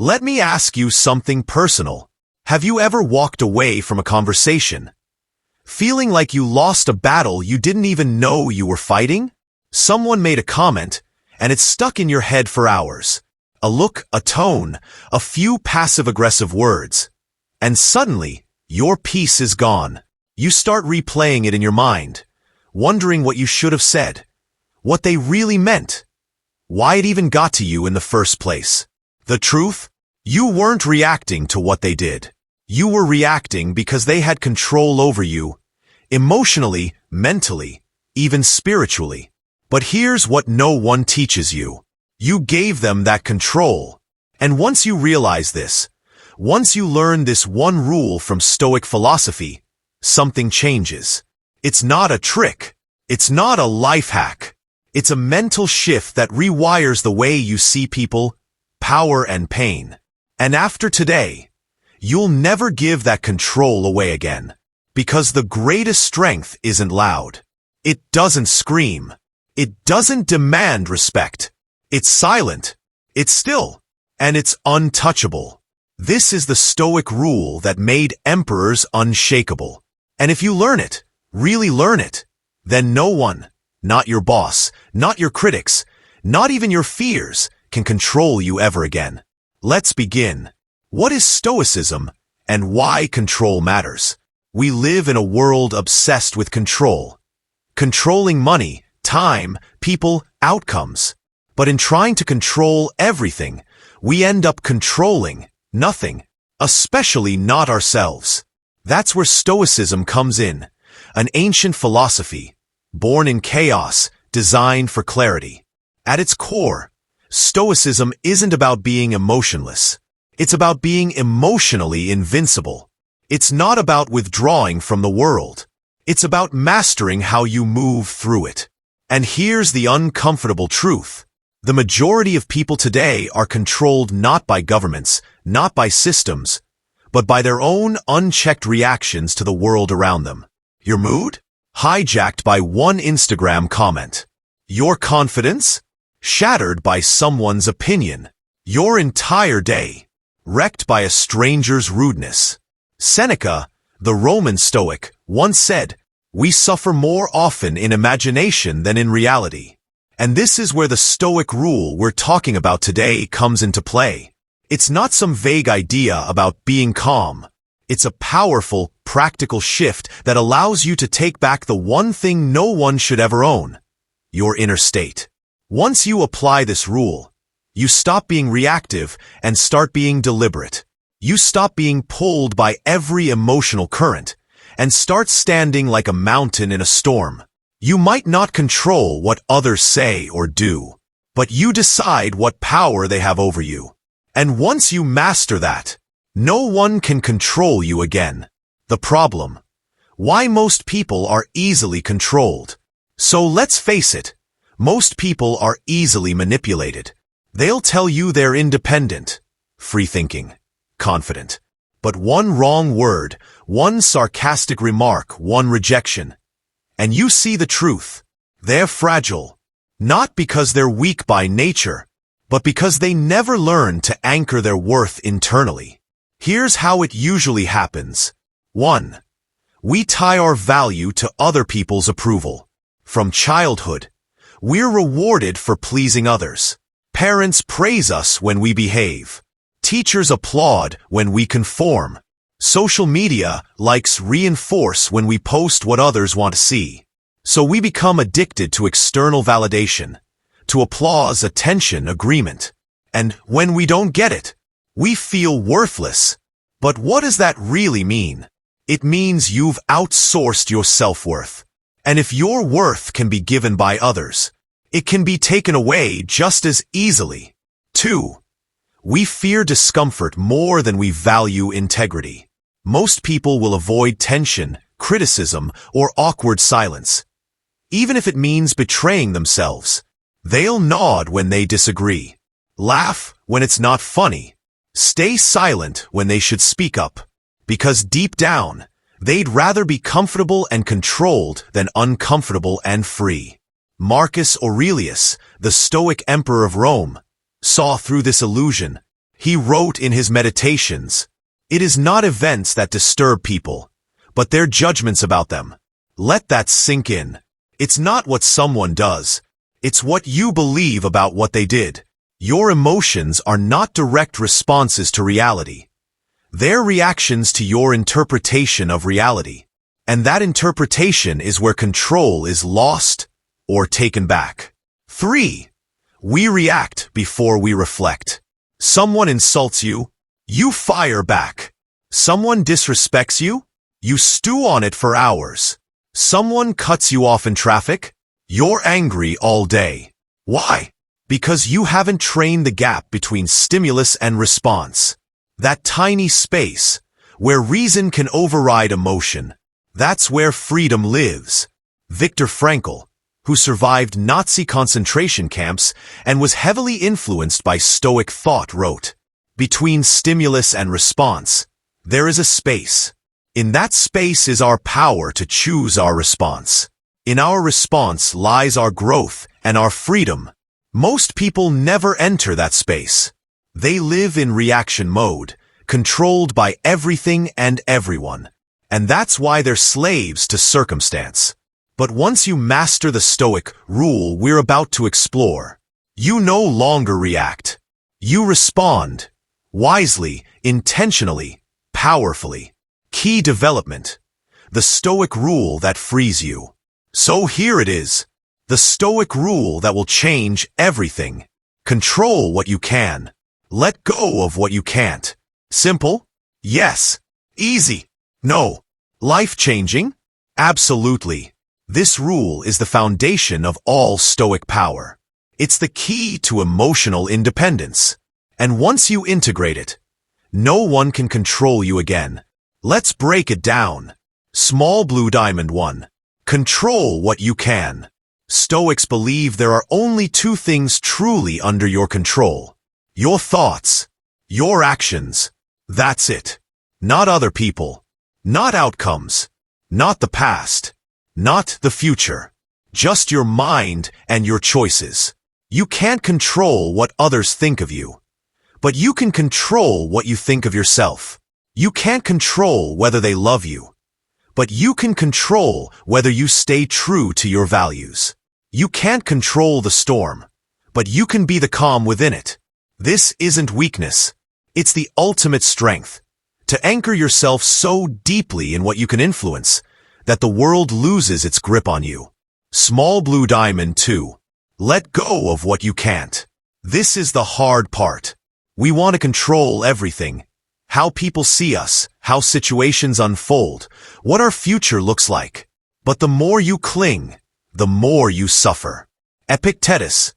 Let me ask you something personal. Have you ever walked away from a conversation, feeling like you lost a battle you didn't even know you were fighting? Someone made a comment, and it stuck in your head for hours. A look, a tone, a few passive-aggressive words. And suddenly, your peace is gone. You start replaying it in your mind, wondering what you should have said, what they really meant, why it even got to you in the first place. The truth? You weren't reacting to what they did. You were reacting because they had control over you, emotionally, mentally, even spiritually. But here's what no one teaches you. You gave them that control. And once you realize this, once you learn this one rule from Stoic philosophy, something changes. It's not a trick. It's not a life hack. It's a mental shift that rewires the way you see people, power and pain. And after today, you'll never give that control away again. Because the greatest strength isn't loud. It doesn't scream. It doesn't demand respect. It's silent. It's still. And it's untouchable. This is the Stoic rule that made emperors unshakable. And if you learn it, really learn it, then no one, not your boss, not your critics, not even your fears, can control you ever again. Let's begin. What is Stoicism, and why control matters? We live in a world obsessed with control. Controlling money, time, people, outcomes. But in trying to control everything, we end up controlling nothing, especially not ourselves. That's where Stoicism comes in, an ancient philosophy, born in chaos, designed for clarity. At its core, Stoicism isn't about being emotionless. It's about being emotionally invincible. It's not about withdrawing from the world. It's about mastering how you move through it. And here's the uncomfortable truth. The majority of people today are controlled not by governments, not by systems, but by their own unchecked reactions to the world around them. Your mood? Hijacked by one Instagram comment. Your confidence? Shattered by someone's opinion. Your entire day? Wrecked by a stranger's rudeness. Seneca, the Roman Stoic, once said, "We suffer more often in imagination than in reality." And this is where the Stoic rule we're talking about today comes into play. It's not some vague idea about being calm. It's a powerful, practical shift that allows you to take back the one thing no one should ever own: your inner state. Once you apply this rule, you stop being reactive and start being deliberate. You stop being pulled by every emotional current and start standing like a mountain in a storm. You might not control what others say or do, but you decide what power they have over you. And once you master that, no one can control you again. The problem: why most people are easily controlled. So let's face it, most people are easily manipulated. They'll tell you they're independent, free-thinking, confident. But one wrong word, one sarcastic remark, one rejection, and you see the truth. They're fragile, not because they're weak by nature, but because they never learn to anchor their worth internally. Here's how it usually happens. 1. We tie our value to other people's approval. From childhood, we're rewarded for pleasing others. Parents praise us when we behave. Teachers applaud when we conform. Social media likes reinforce when we post what others want to see. So we become addicted to external validation, to applause, attention, agreement. And when we don't get it, we feel worthless. But what does that really mean? It means you've outsourced your self-worth. And if your worth can be given by others, it can be taken away just as easily. 2. We fear discomfort more than we value integrity. Most people will avoid tension, criticism, or awkward silence. Even if it means betraying themselves, they'll nod when they disagree, laugh when it's not funny, stay silent when they should speak up, because deep down, they'd rather be comfortable and controlled than uncomfortable and free. Marcus Aurelius, the Stoic emperor of Rome, saw through this illusion. He wrote in his Meditations, "It is not events that disturb people, but their judgments about them." Let that sink in. It's not what someone does. It's what you believe about what they did. Your emotions are not direct responses to reality. They're reactions to your interpretation of reality. And that interpretation is where control is lost or taken back. 3. We react before we reflect. Someone insults you, you fire back. Someone disrespects you, you stew on it for hours. Someone cuts you off in traffic, you're angry all day. Why? Because you haven't trained the gap between stimulus and response. That tiny space where reason can override emotion. That's where freedom lives. Viktor Frankl, who survived Nazi concentration camps and was heavily influenced by Stoic thought, wrote, "Between stimulus and response, there is a space. In that space is our power to choose our response. In our response lies our growth and our freedom." Most people never enter that space. They live in reaction mode, controlled by everything and everyone. And that's why they're slaves to circumstance. But once you master the Stoic rule we're about to explore, you no longer react. You respond. Wisely, intentionally, powerfully. Key development. The Stoic rule that frees you. So here it is. The Stoic rule that will change everything. Control what you can. Let go of what you can't. Simple? Yes. Easy? No. Life-changing? Absolutely. This rule is the foundation of all Stoic power. It's the key to emotional independence. And once you integrate it, no one can control you again. Let's break it down. Small blue diamond 1. Control what you can. Stoics believe there are only two things truly under your control. Your thoughts. Your actions. That's it. Not other people. Not outcomes. Not the past. Not the future. Just your mind and your choices. You can't control what others think of you. But you can control what you think of yourself. You can't control whether they love you. But you can control whether you stay true to your values. You can't control the storm. But you can be the calm within it. This isn't weakness. It's the ultimate strength. To anchor yourself so deeply in what you can influence that the world loses its grip on you. Small blue diamond 2. Let go of what you can't. This is the hard part. We want to control everything. How people see us, how situations unfold, what our future looks like. But the more you cling, the more you suffer. Epictetus,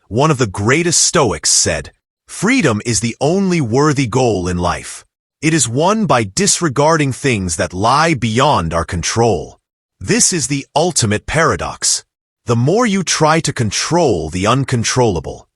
one of the greatest Stoics, said, "Freedom is the only worthy goal in life. It is won by disregarding things that lie beyond our control." This is the ultimate paradox. The more you try to control the uncontrollable,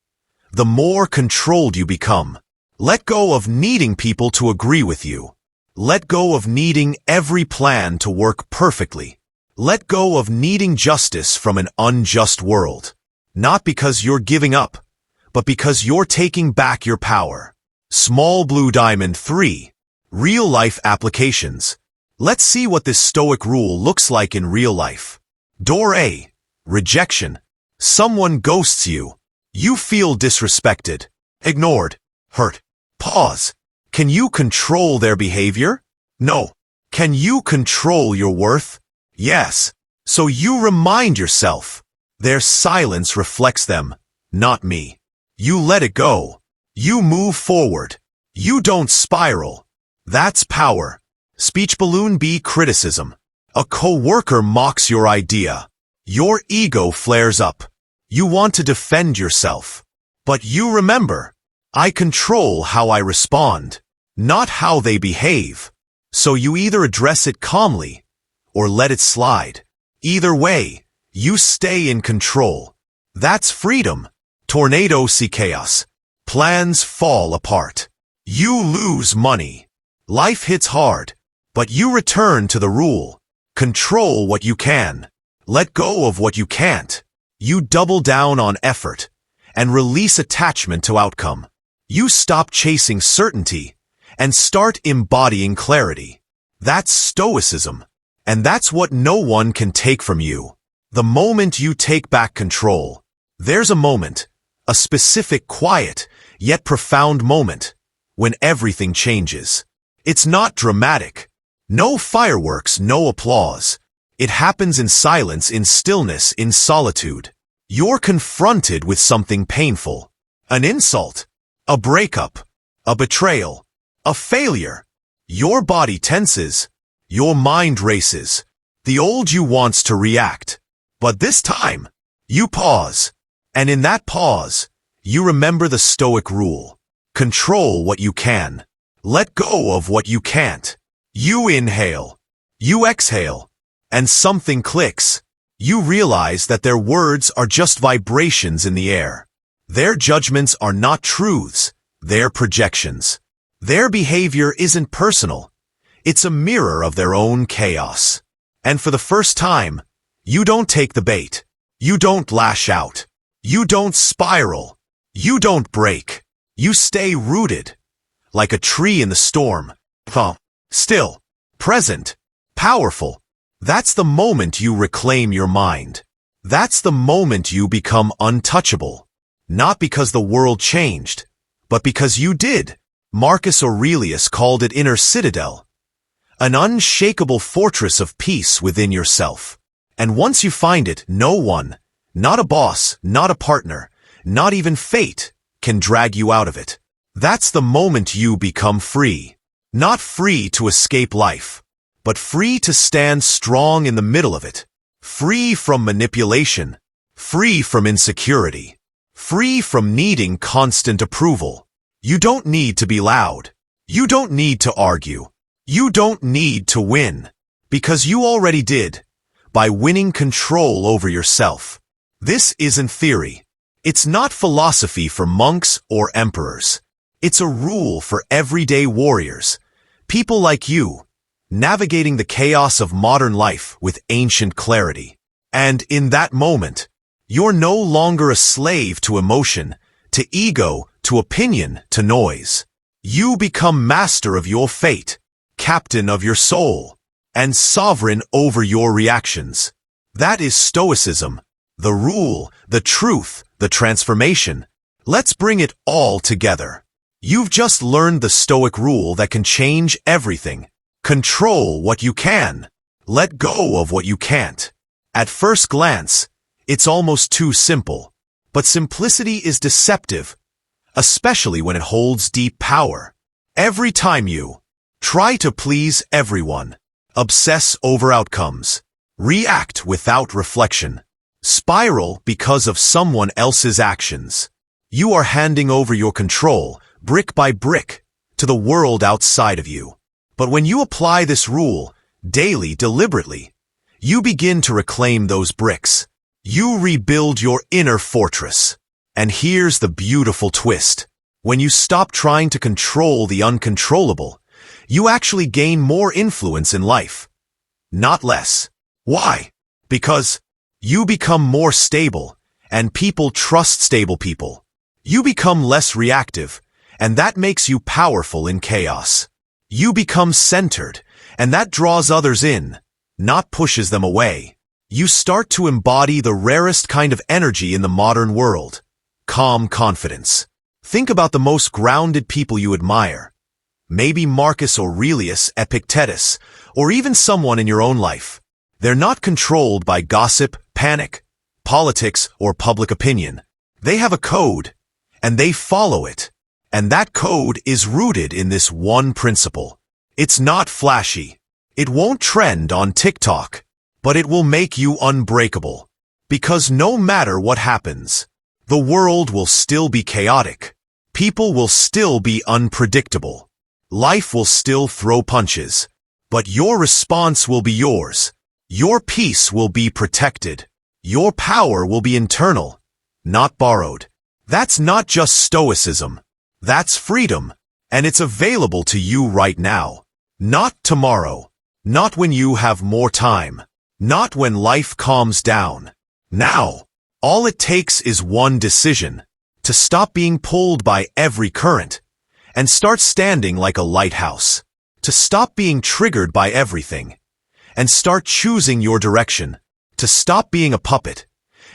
the more controlled you become. Let go of needing people to agree with you. Let go of needing every plan to work perfectly. Let go of needing justice from an unjust world. Not because you're giving up, but because you're taking back your power. Small blue diamond 3. Real-life applications. Let's see what this Stoic rule looks like in real life. Door A. Rejection. Someone ghosts you. You feel disrespected, ignored, hurt. Pause. Can you control their behavior? No. Can you control your worth? Yes. So you remind yourself, their silence reflects them, not me. You let it go. You move forward. You don't spiral. That's power. Speech balloon B. Criticism. A coworker mocks your idea. Your ego flares up. You want to defend yourself. But you remember, I control how I respond, not how they behave. So you either address it calmly or let it slide. Either way, you stay in control. That's freedom. Tornado see chaos. Plans fall apart. You lose money. Life hits hard, but you return to the rule. Control what you can. Let go of what you can't. You double down on effort and release attachment to outcome. You stop chasing certainty and start embodying clarity. That's Stoicism. And that's what no one can take from you. The moment you take back control, there's a moment, a specific quiet, yet profound moment, when everything changes. It's not dramatic. No fireworks, no applause. It happens in silence, in stillness, in solitude. You're confronted with something painful. An insult, a breakup, a betrayal, a failure. Your body tenses. Your mind races. The old you wants to react. But this time, you pause. And in that pause, you remember the Stoic rule. Control what you can. Let go of what you can't. You inhale. You exhale. And something clicks. You realize that their words are just vibrations in the air. Their judgments are not truths. They're projections. Their behavior isn't personal. It's a mirror of their own chaos. And for the first time, you don't take the bait. You don't lash out. You don't spiral. You don't break. You stay rooted, like a tree in the storm. Still, present, powerful. That's the moment you reclaim your mind. That's the moment you become untouchable. Not because the world changed, but because you did. Marcus Aurelius called it inner citadel. An unshakable fortress of peace within yourself. And once you find it, no one, not a boss, not a partner, not even fate, can drag you out of it. That's the moment you become free. Not free to escape life, but free to stand strong in the middle of it. Free from manipulation. Free from insecurity. Free from needing constant approval. You don't need to be loud. You don't need to argue. You don't need to win, because you already did, by winning control over yourself. This isn't theory. It's not philosophy for monks or emperors. It's a rule for everyday warriors, people like you, navigating the chaos of modern life with ancient clarity. And in that moment, you're no longer a slave to emotion, to ego, to opinion, to noise. You become master of your fate, captain of your soul, and sovereign over your reactions. That is Stoicism, the rule, the truth, the transformation. Let's bring it all together. You've just learned the Stoic rule that can change everything. Control what you can. Let go of what you can't. At first glance, it's almost too simple. But simplicity is deceptive, especially when it holds deep power. Every time you try to please everyone, obsess over outcomes, react without reflection, spiral because of someone else's actions, you are handing over your control, brick by brick, to the world outside of you. But when you apply this rule, daily, deliberately, you begin to reclaim those bricks. You rebuild your inner fortress. And here's the beautiful twist. When you stop trying to control the uncontrollable, you actually gain more influence in life, not less. Why? Because you become more stable, and people trust stable people. You become less reactive, and that makes you powerful in chaos. You become centered, and that draws others in, not pushes them away. You start to embody the rarest kind of energy in the modern world, calm confidence. Think about the most grounded people you admire. Maybe Marcus Aurelius, Epictetus, or even someone in your own life. They're not controlled by gossip, panic, politics, or public opinion. They have a code, and they follow it. And that code is rooted in this one principle. It's not flashy. It won't trend on TikTok, but it will make you unbreakable. Because no matter what happens, the world will still be chaotic. People will still be unpredictable. Life will still throw punches. But your response will be yours. Your peace will be protected. Your power will be internal, not borrowed. That's not just Stoicism. That's freedom. And it's available to you right now. Not tomorrow. Not when you have more time. Not when life calms down. Now. All it takes is one decision. to stop being pulled by every current, and start standing like a lighthouse, to stop being triggered by everything, and start choosing your direction, to stop being a puppet,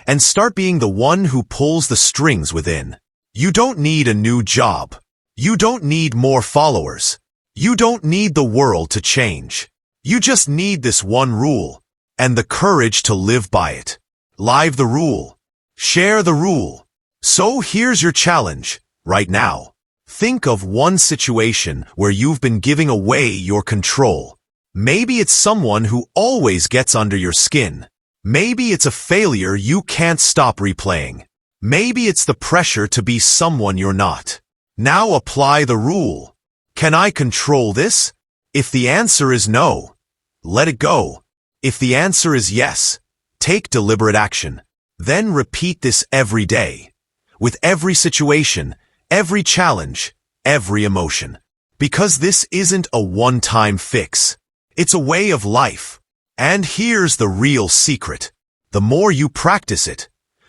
and start being the one who pulls the strings within. You don't need a new job. You don't need more followers. You don't need the world to change. You just need this one rule, and the courage to live by it. Live the rule. Share the rule. So here's your challenge, right now. Think of one situation where you've been giving away your control. Maybe it's someone who always gets under your skin. Maybe it's a failure you can't stop replaying. Maybe it's the pressure to be someone you're not. Now apply the rule. Can I control this? If the answer is no, let it go. If the answer is yes, take deliberate action. Then repeat this every day, with every situation, every challenge, every emotion. Because this isn't a one-time fix. It's a way of life. And here's the real secret. The more you practice it,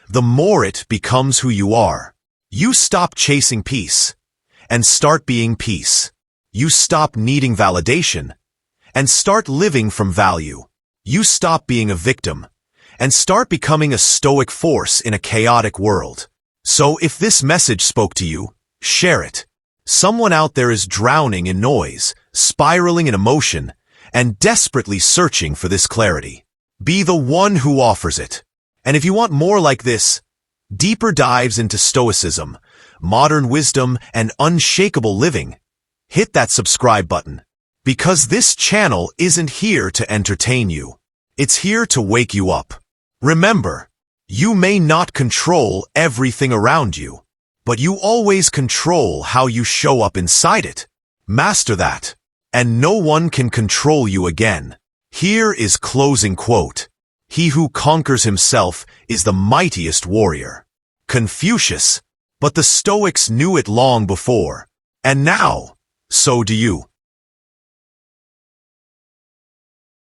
the more it becomes who you are. You stop chasing peace and start being peace. You stop needing validation and start living from value. You stop being a victim and start becoming a stoic force in a chaotic world. So if this message spoke to you, share it. Someone out there is drowning in noise, spiraling in emotion, and desperately searching for this clarity. Be the one who offers it. And if you want more like this, deeper dives into Stoicism, modern wisdom, and unshakable living, hit that subscribe button. Because this channel isn't here to entertain you. It's here to wake you up. Remember, you may not control everything around you, but you always control how you show up inside it. Master that, and no one can control you again. Here is closing quote. He who conquers himself is the mightiest warrior. Confucius, but the Stoics knew it long before. And now, so do you.